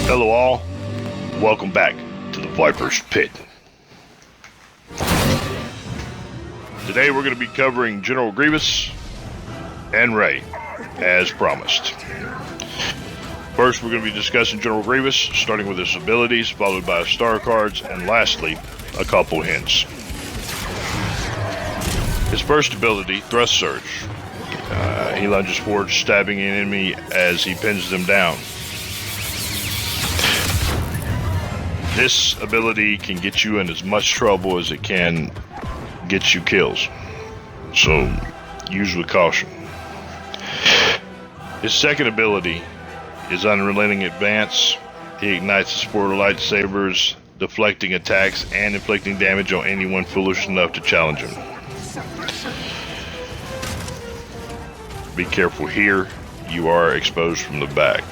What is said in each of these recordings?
Hello all, welcome back to the Viper's Pit. Today we're going to be covering General Grievous and Ray, as promised. First we're going to be discussing General Grievous, starting with his abilities, followed by star cards, and lastly, a couple hints. His first ability, Thrust Surge. He lunges forward, stabbing an enemy as he pins them down. This ability can get you in as much trouble as it can get you kills, so use with caution. His second ability is Unrelenting Advance. He ignites his four lightsabers, deflecting attacks and inflicting damage on anyone foolish enough to challenge him. Be careful here, you are exposed from the back.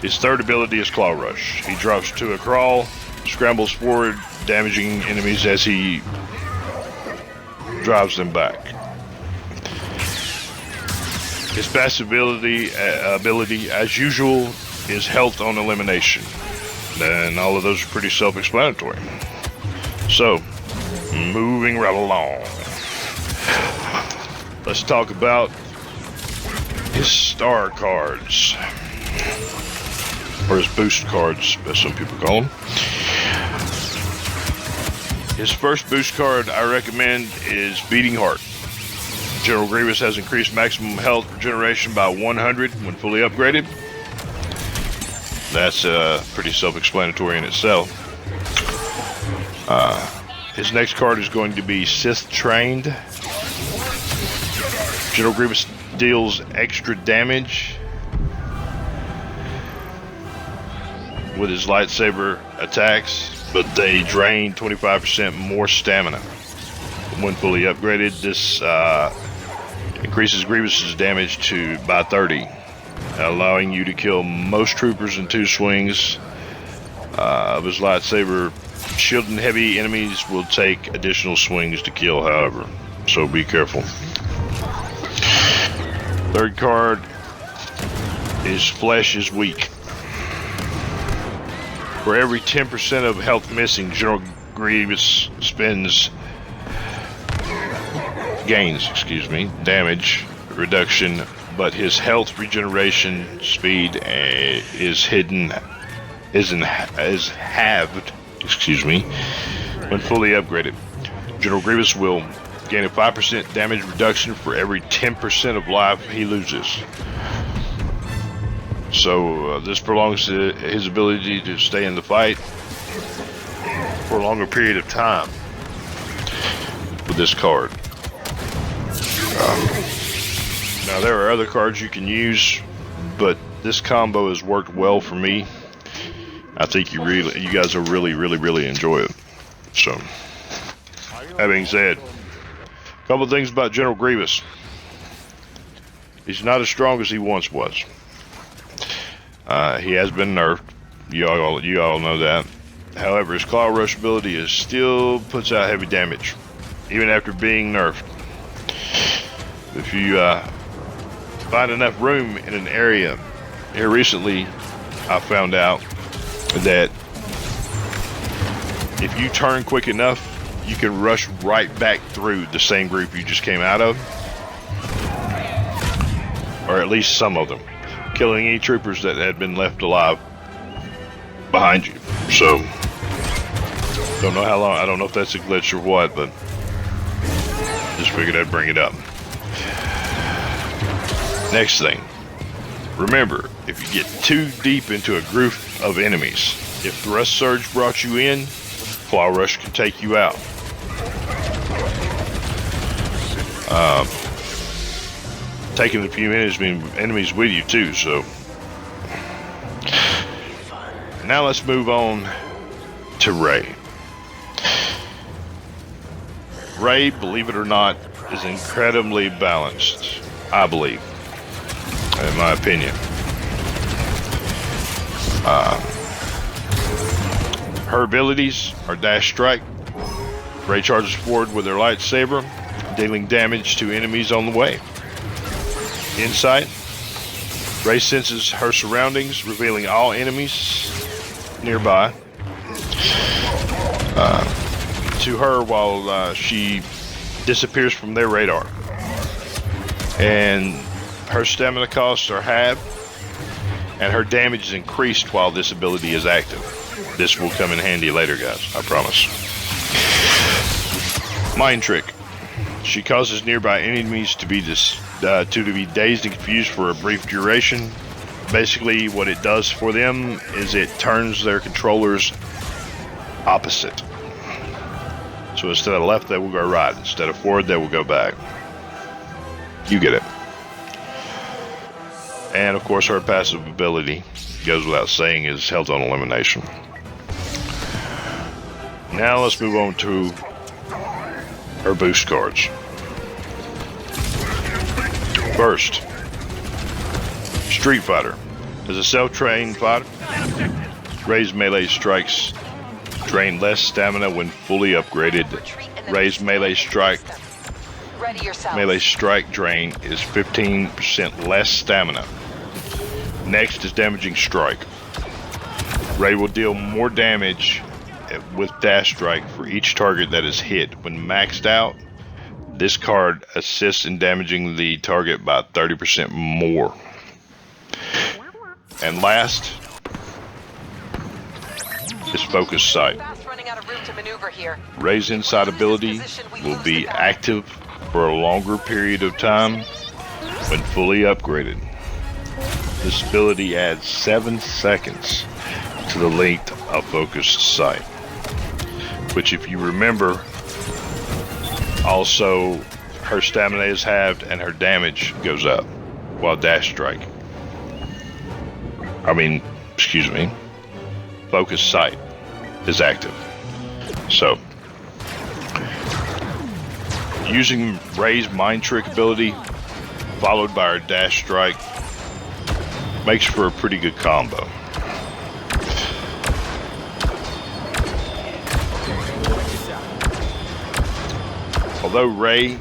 His third ability is Claw Rush. He drops to a crawl, scrambles forward, damaging enemies as he drives them back. His passive ability, as usual, is Health on Elimination. And all of those are pretty self-explanatory. So, moving right along. Let's talk about his star cards. Or his boost cards, as some people call them. His first boost card I recommend is Beating Heart. General Grievous has increased maximum health regeneration by 100 when fully upgraded. That's pretty self-explanatory in itself. His next card is going to be Sis Trained. General Grievous deals extra damage with his lightsaber attacks, but they drain 25% more stamina. When fully upgraded, this increases Grievous's damage by 30, allowing you to kill most troopers in 2 swings of his lightsaber. Shielded and heavy enemies will take additional swings to kill, however, so be careful. Third card is Flesh is Weak. For every 10% of health missing, General Grievous gains damage reduction, but his health regeneration speed is halved, when fully upgraded. General Grievous will gain a 5% damage reduction for every 10% of life he loses. So this prolongs his ability to stay in the fight for a longer period of time with this card. Now there are other cards you can use, but this combo has worked well for me. I think you guys will really enjoy it. So, that being said, a couple of things about General Grievous. He's not as strong as he once was. He has been nerfed. You all know that. However, his Claw Rush ability still puts out heavy damage, even after being nerfed. If you find enough room in an area, here recently I found out that if you turn quick enough, you can rush right back through the same group you just came out of, or at least some of them, killing any troopers that had been left alive behind you. So, don't know how long, I don't know if that's a glitch or what, but just figured I'd bring it up. Next thing, remember, if you get too deep into a group of enemies, if Thrust Surge brought you in, Claw Rush can take you out. Taking a few enemies with you too, so. Now let's move on to Ray. Ray, believe it or not, is incredibly balanced, I believe, in my opinion. Her abilities are Dash Strike. Ray charges forward with her lightsaber, dealing damage to enemies on the way. Insight. Ray senses her surroundings, revealing all enemies nearby to her while she disappears from their radar. And her stamina costs are halved, and her damage is increased while this ability is active. This will come in handy later, guys, I promise. Mind Trick. She causes nearby enemies to be dazed and confused for a brief duration. Basically, what it does for them is it turns their controllers opposite. So instead of left, they will go right. Instead of forward, they will go back. You get it. And of course, her passive ability, goes without saying, is held on elimination. Now let's move on to her boost cards. First, Street Fighter. As a self-trained fighter, Ray's melee strikes drain less stamina when fully upgraded. Ray's melee strike drain is 15% less stamina. Next is Damaging Strike. Ray will deal more damage with Dash Strike for each target that is hit. When maxed out, this card assists in damaging the target by 30% more. And last is Focus Sight. Ray's Insight ability will be active for a longer period of time when fully upgraded. This ability adds 7 seconds to the length of Focused Sight, which, if you remember, also her stamina is halved and her damage goes up while Dash Strike. Focus Sight is active. So, using Ray's Mind Trick ability followed by her Dash Strike makes for a pretty good combo. Although Ray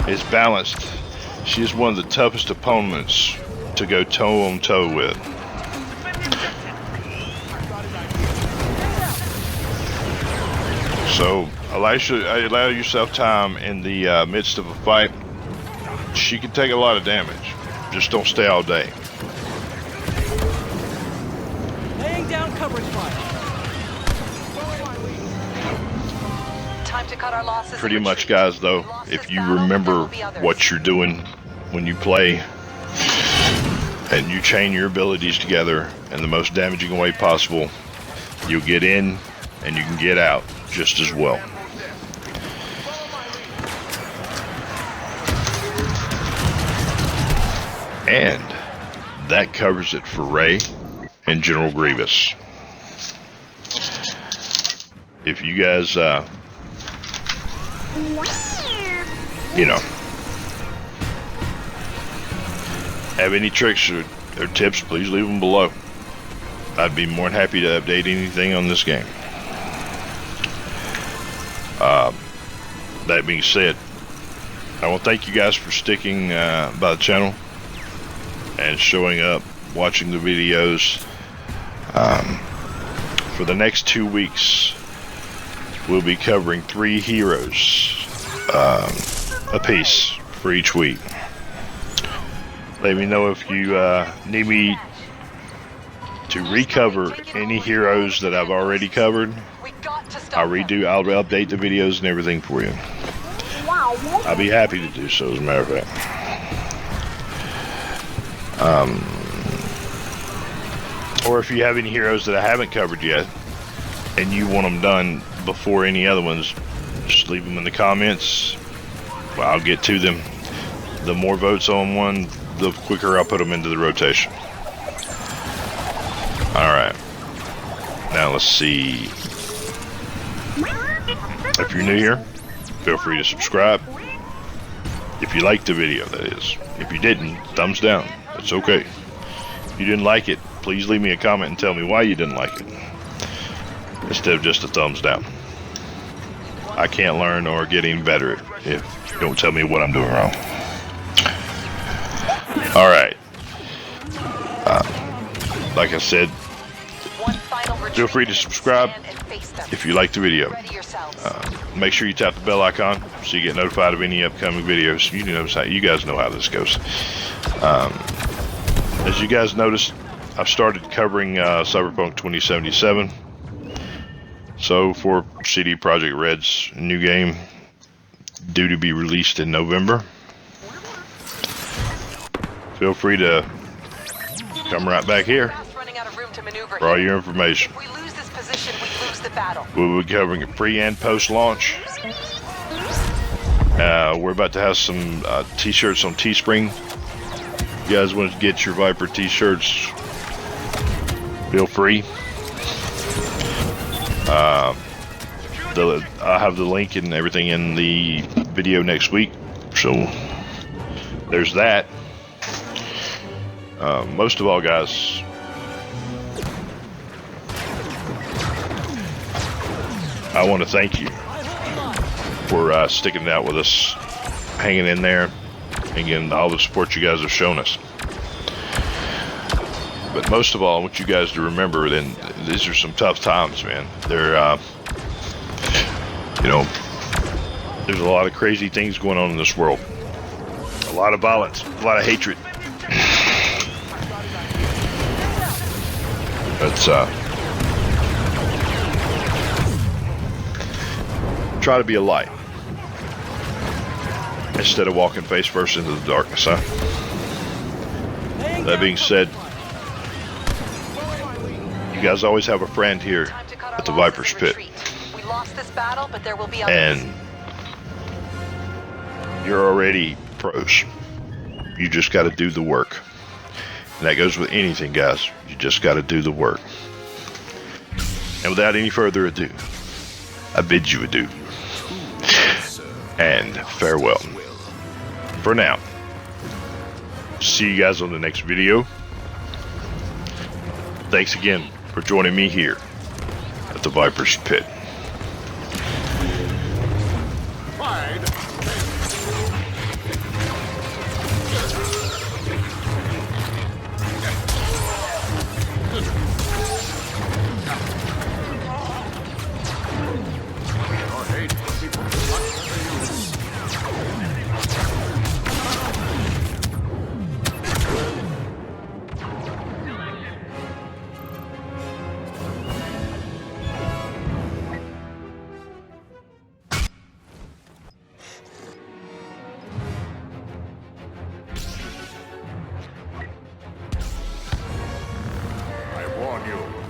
is balanced, she is one of the toughest opponents to go toe-on-toe with. So, allow yourself time in the midst of a fight. She can take a lot of damage. Just don't stay all day. Laying down coverage fire. Time to cut our losses. Pretty much, guys, though, if you remember what you're doing when you play and you chain your abilities together in the most damaging way possible, you'll get in and you can get out just as well. And that covers it for Ray and General Grievous. If you guys, have any tricks or tips, please leave them below. I'd be more than happy to update anything on this game. That being said, I want to thank you guys for sticking by the channel and showing up, watching the videos. For the next 2 weeks, we'll be covering 3 heroes a piece for each week. Let me know if you need me to recover any heroes that I've already covered. I'll update the videos and everything for you. I'll be happy to do so, as a matter of fact. Or if you have any heroes that I haven't covered yet and you want them done before any other ones, just leave them in the comments. Well, I'll get to them. The more votes on one, the quicker I'll put them into the rotation. Alright. Now let's see. If you're new here, feel free to subscribe. If you liked the video, that is. If you didn't, thumbs down. That's okay. If you didn't like it, please leave me a comment and tell me why you didn't like it, instead of just a thumbs down. I can't learn or get any better if you don't tell me what I'm doing wrong. Alright. like I said, One final feel free to subscribe stand and face them. if you like the video. Ready yourselves. Make sure you tap the bell icon so you get notified of any upcoming videos. You guys know how this goes. As you guys noticed, I've started covering Cyberpunk 2077. So for CD Projekt Red's new game, due to be released in November, feel free to come right back here Fast running out of room to maneuver for all here. your information. If we lose this position, we lose the battle. We'll be covering it pre and post launch. We're about to have some t-shirts on Teespring. If you guys want to get your Viper t-shirts, feel free. I'll have the link and everything in the video next week. So there's that. Most of all, guys, I want to thank you for sticking it out with us, hanging in there, and again, all the support you guys have shown us. But most of all, I want you guys to remember that these are some tough times, man. They're, there's a lot of crazy things going on in this world. A lot of violence, a lot of hatred. Let's try to be a light instead of walking face first into the darkness, huh? That being said, you guys always have a friend here Time to cut our at the losses Viper's and Pit, retreat. We lost this battle, but there will be others. and you're already pros. You just got to do the work, and that goes with anything, guys. You just got to do the work. And without any further ado, I bid you adieu and farewell for now. See you guys on the next video. Thanks again for joining me here at the Viper's Pit.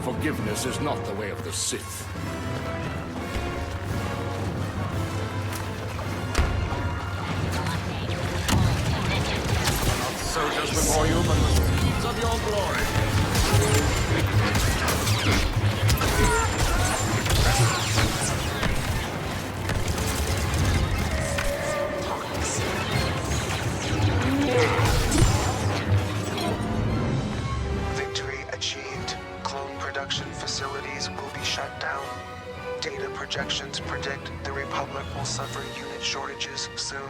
Forgiveness is not the way of the Sith. Not soldiers before you, but the steeds of your glory. Victory achieved. Clone production facilities will be shut down. Data projections predict the Republic will suffer unit shortages soon.